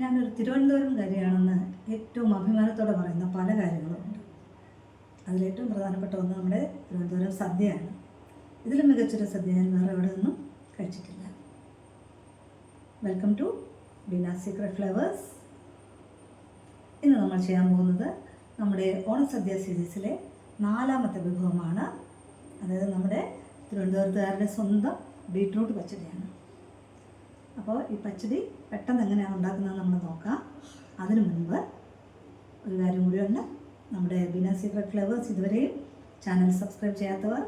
ഞാനൊരു തിരുവനന്തപുരംകാരിയാണെന്ന് ഏറ്റവും അഭിമാനത്തോടെ പറയുന്ന പല കാര്യങ്ങളുമുണ്ട്. അതിലേറ്റവും പ്രധാനപ്പെട്ട ഒന്ന് നമ്മുടെ തിരുവനന്തപുരം സദ്യയാണ്. ഇതിലും മികച്ചൊരു സദ്യ ഞാൻ വേറെ എവിടെ നിന്നും കഴിച്ചിട്ടില്ല. Welcome to Beena secret flavours. ഇന്ന് നമ്മൾ ചെയ്യാൻ പോകുന്നത് നമ്മുടെ ഓണസദ്യ സീരീസിലെ 4ാമത്തെ വിഭവമാണ്. അതായത് നമ്മുടെ തിരുവനന്തപുരത്തുകാരുടെ സ്വന്തം ബീട്രൂട്ട് പച്ചടിയാണ്. അപ്പോൾ ഈ പച്ചടി പെട്ടെന്ന് എങ്ങനെയാണ് ഉണ്ടാക്കുന്നത് നമ്മൾ നോക്കാം. അതിനു മുൻപ് ഒരു കാര്യം കൂടിയുണ്ട്. നമ്മുടെ ബീന സീക്രട്ട് ഫ്ലേവേഴ്സ് ഇതുവരെയും ചാനൽ സബ്സ്ക്രൈബ് ചെയ്യാത്തവർ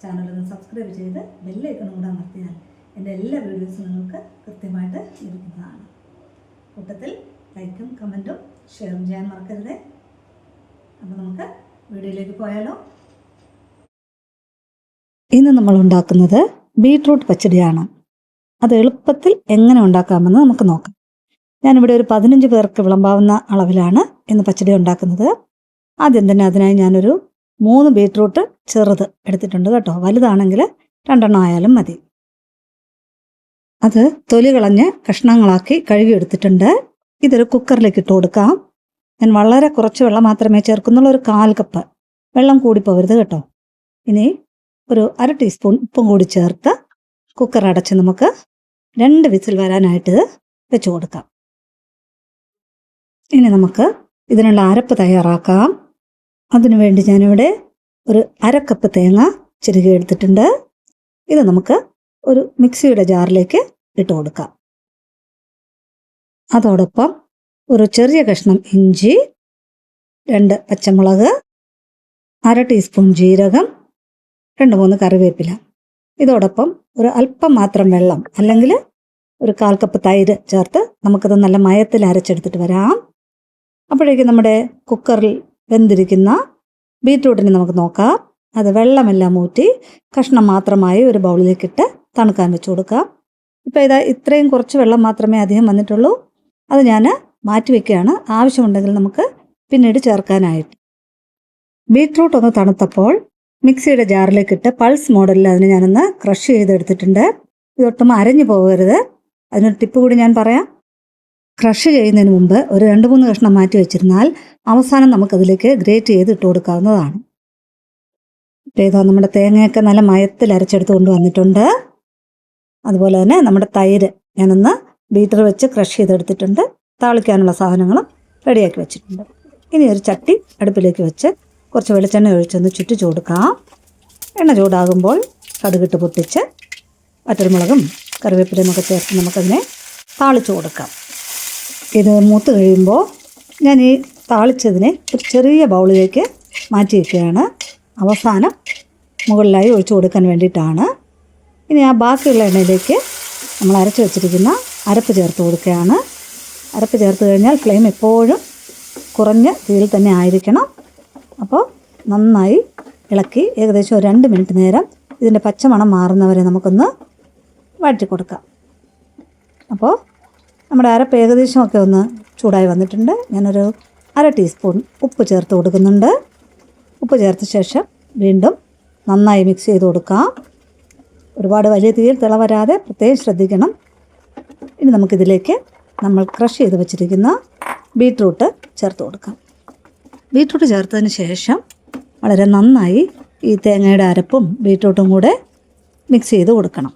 ചാനലൊന്ന് സബ്സ്ക്രൈബ് ചെയ്ത് ബെല്ലൈക്കണും കൂടെ അമർത്തിയാൽ എൻ്റെ എല്ലാ വീഡിയോസും നിങ്ങൾക്ക് കൃത്യമായിട്ട് ലഭിക്കുന്നതാണ്. കൂട്ടത്തിൽ ലൈക്കും കമൻറ്റും ഷെയറും ചെയ്യാൻ മറക്കരുത്. അപ്പോൾ നമുക്ക് വീഡിയോയിലേക്ക് പോയാലോ. ഇന്ന് നമ്മൾ ഉണ്ടാക്കുന്നത് ബീട്രൂട്ട് പച്ചടിയാണ്. അത് എളുപ്പത്തിൽ എങ്ങനെ ഉണ്ടാക്കാമെന്ന് നമുക്ക് നോക്കാം. ഞാനിവിടെ ഒരു 15 പേർക്ക് വിളമ്പാവുന്ന അളവിലാണ് ഇന്ന് പച്ചടി ഉണ്ടാക്കുന്നത്. ആദ്യം തന്നെ അതിനായി ഞാനൊരു 3 ബീട്രൂട്ട് ചെറുത് എടുത്തിട്ടുണ്ട് കേട്ടോ. വലുതാണെങ്കിൽ 2 ആയാലും മതി. അത് തൊലി കളഞ്ഞ് കഷ്ണങ്ങളാക്കി കഴുകിയെടുത്തിട്ടുണ്ട്. ഇതൊരു കുക്കറിലേക്ക് ഇട്ട് കൊടുക്കാം. ഞാൻ വളരെ കുറച്ച് വെള്ളം മാത്രമേ ചേർക്കുന്നുള്ളൂ, ഒരു 1/4 കപ്പ്. വെള്ളം കൂടിപ്പോവരുത് കേട്ടോ. ഇനി ഒരു 1/2 ടീസ്പൂൺ ഉപ്പും കൂടി ചേർത്ത് കുക്കർ അടച്ച് നമുക്ക് 2 വിസിൽ വരാനായിട്ട് വെച്ച് കൊടുക്കാം. ഇനി നമുക്ക് ഇതിനുള്ള അരപ്പ് തയ്യാറാക്കാം. അതിനുവേണ്ടി ഞാനിവിടെ ഒരു 1/2 കപ്പ് തേങ്ങ ചിരകി എടുത്തിട്ടുണ്ട്. ഇത് നമുക്ക് ഒരു മിക്സിയുടെ ജാറിലേക്ക് ഇട്ട് കൊടുക്കാം. അതോടൊപ്പം ഒരു ചെറിയ കഷ്ണം ഇഞ്ചി, 2 പച്ചമുളക്, 1/2 ടീസ്പൂൺ ജീരകം, 2-3 കറിവേപ്പില. ഇതോടൊപ്പം ഒരു അല്പം മാത്രം വെള്ളം അല്ലെങ്കിൽ ഒരു 1/4 കപ്പ് തൈര് ചേർത്ത് നമുക്കത് നല്ല മയത്തിൽ അരച്ചെടുത്തിട്ട് വരാം. അപ്പോഴേക്കും നമ്മുടെ കുക്കറിൽ വെന്തിരിക്കുന്ന ബീട്രൂട്ടിനെ നമുക്ക് നോക്കാം. അത് വെള്ളമെല്ലാം ഊറ്റി കഷ്ണം മാത്രമായി ഒരു ബൗളിലേക്കിട്ട് തണുക്കാൻ വെച്ച് കൊടുക്കാം. ഇപ്പോൾ ഇത്രയും കുറച്ച് വെള്ളം മാത്രമേ അധികം വന്നിട്ടുള്ളൂ. അത് ഞാൻ മാറ്റി വയ്ക്കുകയാണ്. ആവശ്യമുണ്ടെങ്കിൽ നമുക്ക് പിന്നീട് ചേർക്കാനായിട്ട്. ബീട്രൂട്ട് ഒന്ന് തണുത്തപ്പോൾ മിക്സിയുടെ ജാറിലേക്കിട്ട് പൾസ് മോഡലിൽ അതിന് ഞാനൊന്ന് ക്രഷ് ചെയ്തെടുത്തിട്ടുണ്ട്. ഇതൊട്ടും അരഞ്ഞു പോകരുത്. അതിനൊരു ടിപ്പ് കൂടി ഞാൻ പറയാം. ക്രഷ് ചെയ്യുന്നതിന് മുമ്പ് ഒരു 2-3 കഷ്ണം മാറ്റി വെച്ചിരുന്നാൽ അവസാനം നമുക്കതിലേക്ക് ഗ്രേറ്റ് ചെയ്ത് ഇട്ട് കൊടുക്കാവുന്നതാണ്. ഇപ്പോൾ ഇതാ നമ്മുടെ തേങ്ങയൊക്കെ നല്ല മയത്തിൽ അരച്ചെടുത്ത് കൊണ്ടുവന്നിട്ടുണ്ട്. അതുപോലെ തന്നെ നമ്മുടെ തൈര് ഞാനൊന്ന് ബീറ്റർ വെച്ച് ക്രഷ് ചെയ്തെടുത്തിട്ടുണ്ട്. താളിക്കാനുള്ള സാധനങ്ങളും റെഡിയാക്കി വെച്ചിട്ടുണ്ട്. ഇനി ഒരു ചട്ടി അടുപ്പിലേക്ക് വെച്ച് കുറച്ച് വെളിച്ചെണ്ണ ഒഴിച്ചൊന്ന് ചുറ്റിച്ച് കൊടുക്കാം. എണ്ണ ചൂടാകുമ്പോൾ കടുകിട്ട് പൊട്ടിച്ച് വറ്റൽമുളകും കറിവേപ്പിലയും ഒക്കെ ചേർത്ത് നമുക്കതിനെ താളിച്ച് കൊടുക്കാം. ഇത് മൂത്ത് കഴിയുമ്പോൾ ഞാൻ ഈ താളിച്ചതിനെ ഒരു ചെറിയ ബൗളിലേക്ക് മാറ്റി വയ്ക്കുകയാണ്. അവസാനം മുകളിലായി ഒഴിച്ചു കൊടുക്കാൻ വേണ്ടിയിട്ടാണ്. ഇനി ആ ബാക്കിയുള്ള എണ്ണയിലേക്ക് നമ്മൾ അരച്ച് വെച്ചിരിക്കുന്ന അരപ്പ് ചേർത്ത് കൊടുക്കുകയാണ്. അരപ്പ് ചേർത്ത് കഴിഞ്ഞാൽ ഫ്ലെയിം എപ്പോഴും കുറഞ്ഞ തീയിൽ തന്നെ ആയിരിക്കണം. അപ്പോൾ നന്നായി ഇളക്കി ഏകദേശം ഒരു 2 മിനിറ്റ് നേരം ഇതിൻ്റെ പച്ചമണം മാറുന്നവരെ നമുക്കൊന്ന് വഴറ്റി കൊടുക്കാം. അപ്പോൾ നമ്മുടെ അരപ്പ് ഏകദേശമൊക്കെ ഒന്ന് ചൂടായി വന്നിട്ടുണ്ട്. ഞാനൊരു 1/2 ടീസ്പൂൺ ഉപ്പ് ചേർത്ത് കൊടുക്കുന്നുണ്ട്. ഉപ്പ് ചേർത്ത ശേഷം വീണ്ടും നന്നായി മിക്സ് ചെയ്ത് കൊടുക്കാം. ഒരുപാട് വലിയ തീയിൽ തിളവരാതെ പ്രത്യേകം ശ്രദ്ധിക്കണം. ഇനി നമുക്കിതിലേക്ക് നമ്മൾ ക്രഷ് ചെയ്ത് വെച്ചിരിക്കുന്ന ബീട്രൂട്ട് ചേർത്ത് കൊടുക്കാം. ബീട്രൂട്ട് ചേർത്തതിന് ശേഷം വളരെ നന്നായി ഈ തേങ്ങയുടെ അരപ്പും ബീട്രൂട്ടും കൂടെ മിക്സ് ചെയ്ത് കൊടുക്കണം.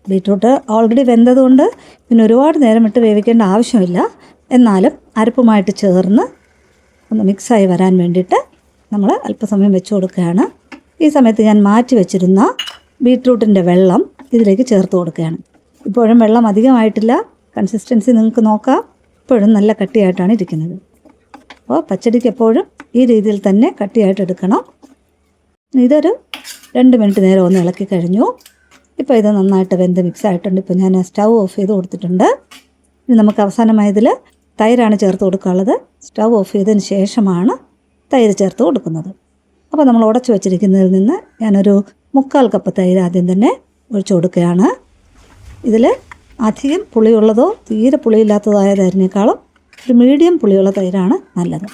ബീട്രൂട്ട് ഓൾറെഡി വെന്തതുകൊണ്ട് പിന്നെ ഒരുപാട് നേരം ഇട്ട് വേവിക്കേണ്ട ആവശ്യമില്ല. എന്നാലും അരപ്പുമായിട്ട് ചേർന്ന് ഒന്ന് മിക്സായി വരാൻ വേണ്ടിയിട്ട് നമ്മൾ അല്പസമയം വെച്ച് കൊടുക്കുകയാണ്. ഈ സമയത്ത് ഞാൻ മാറ്റി വെച്ചിരുന്ന ബീട്രൂട്ടിൻ്റെ വെള്ളം ഇതിലേക്ക് ചേർത്ത് കൊടുക്കുകയാണ്. ഇപ്പോഴും വെള്ളം അധികമായിട്ടില്ല. കൺസിസ്റ്റൻസി നിങ്ങൾക്ക് നോക്കാം. ഇപ്പോഴും നല്ല കട്ടിയായിട്ടാണ് ഇരിക്കുന്നത്. അപ്പോൾ പച്ചടിക്ക് എപ്പോഴും ഈ രീതിയിൽ തന്നെ കട്ടിയായിട്ട് എടുക്കണം. ഇതൊരു 2 മിനിറ്റ് നേരം ഒന്ന് ഇളക്കി കഴിഞ്ഞു. ഇപ്പോൾ ഇത് നന്നായിട്ട് വെന്ത് മിക്സ് ആയിട്ടുണ്ട്. ഇപ്പോൾ ഞാൻ സ്റ്റൗ ഓഫ് ചെയ്ത് കൊടുത്തിട്ടുണ്ട്. ഇനി നമുക്ക് അവസാനമായി ഇതിൽ തൈരാണ് ചേർത്ത് കൊടുക്കാനുള്ളത്. സ്റ്റൗ ഓഫ് ചെയ്തതിന് ശേഷമാണ് തൈര് ചേർത്ത് കൊടുക്കുന്നത്. അപ്പോൾ നമ്മൾ ഉടച്ചു വെച്ചിരിക്കുന്നതിൽ നിന്ന് ഞാനൊരു 3/4 കപ്പ് തൈര് ആദ്യം തന്നെ ഒഴിച്ചു കൊടുക്കുകയാണ്. ഇതിൽ അധികം പുളിയുള്ളതോ തീരെ പുളിയില്ലാത്തതോ ആയ തൈരിനേക്കാളും ഒരു മീഡിയം പുളിയുള്ള തൈരാണ് നല്ലത്.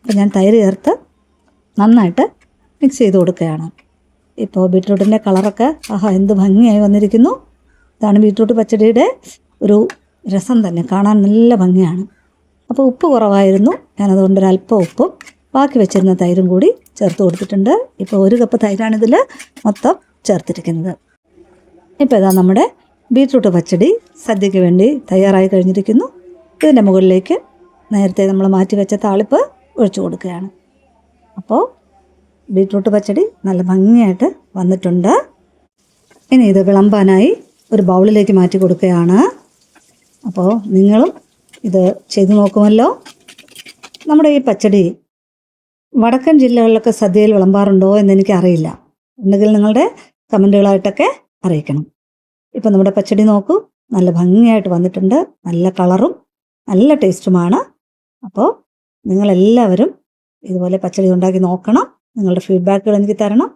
അപ്പോൾ ഞാൻ തൈര് ചേർത്ത് നന്നായിട്ട് മിക്സ് ചെയ്ത് കൊടുക്കുകയാണ്. ഇപ്പോൾ ബീട്രൂട്ടിൻ്റെ കളറൊക്കെ എന്ത് ഭംഗിയായി വന്നിരിക്കുന്നു. ഇതാണ് ബീട്രൂട്ട് പച്ചടിയുടെ ഒരു രസം തന്നെ, കാണാൻ നല്ല ഭംഗിയാണ്. അപ്പോൾ ഉപ്പ് കുറവായിരുന്നു, ഞാനതുകൊണ്ട് ഒരല്പം ഉപ്പും ബാക്കി വെച്ചിരുന്ന തൈരും കൂടി ചേർത്ത് കൊടുത്തിട്ടുണ്ട്. ഇപ്പോൾ 1 കപ്പ് തൈരാണിതിൽ മൊത്തം ചേർത്തിരിക്കുന്നത്. ഇപ്പോൾ ഇതാ നമ്മുടെ ബീറ്റ്റൂട്ട് പച്ചടി സദ്യയ്ക്ക് വേണ്ടി തയ്യാറായി കഴിഞ്ഞിരിക്കുന്നു. ഇതിൻ്റെ മുകളിലേക്ക് നേരത്തെ നമ്മൾ മാറ്റി വെച്ച താളിപ്പ് ഒഴിച്ചു കൊടുക്കുകയാണ്. അപ്പോൾ ബീറ്റ്റൂട്ട് പച്ചടി നല്ല ഭംഗിയായിട്ട് വന്നിട്ടുണ്ട്. ഇനി ഇത് വിളമ്പാനായി ഒരു ബൗളിലേക്ക് മാറ്റി കൊടുക്കുകയാണ്. അപ്പോൾ നിങ്ങളും ഇത് ചെയ്തു നോക്കുമല്ലോ. നമ്മുടെ ഈ പച്ചടി വടക്കൻ ജില്ലകളിലൊക്കെ സദ്യയിൽ വിളമ്പാറുണ്ടോ എന്നെനിക്കറിയില്ല. ഉണ്ടെങ്കിൽ നിങ്ങളുടെ കമൻറ്റുകളായിട്ടൊക്കെ അറിയിക്കണം. ഇപ്പം നമ്മുടെ പച്ചടി നോക്കൂ, നല്ല ഭംഗിയായിട്ട് വന്നിട്ടുണ്ട്. നല്ല കളറും നല്ല ടേസ്റ്റുമാണ്. അപ്പോൾ നിങ്ങളെല്ലാവരും ഇതുപോലെ പച്ചടി ഉണ്ടാക്കി നോക്കണം. നിങ്ങളുടെ ഫീഡ്ബാക്കുകൾ എനിക്ക് തരണം.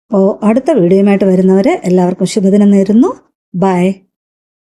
അപ്പോൾ അടുത്ത വീഡിയോയുമായിട്ട് വരുന്നവരെ എല്ലാവർക്കും ശുഭദിനം നേരുന്നു. ബൈ.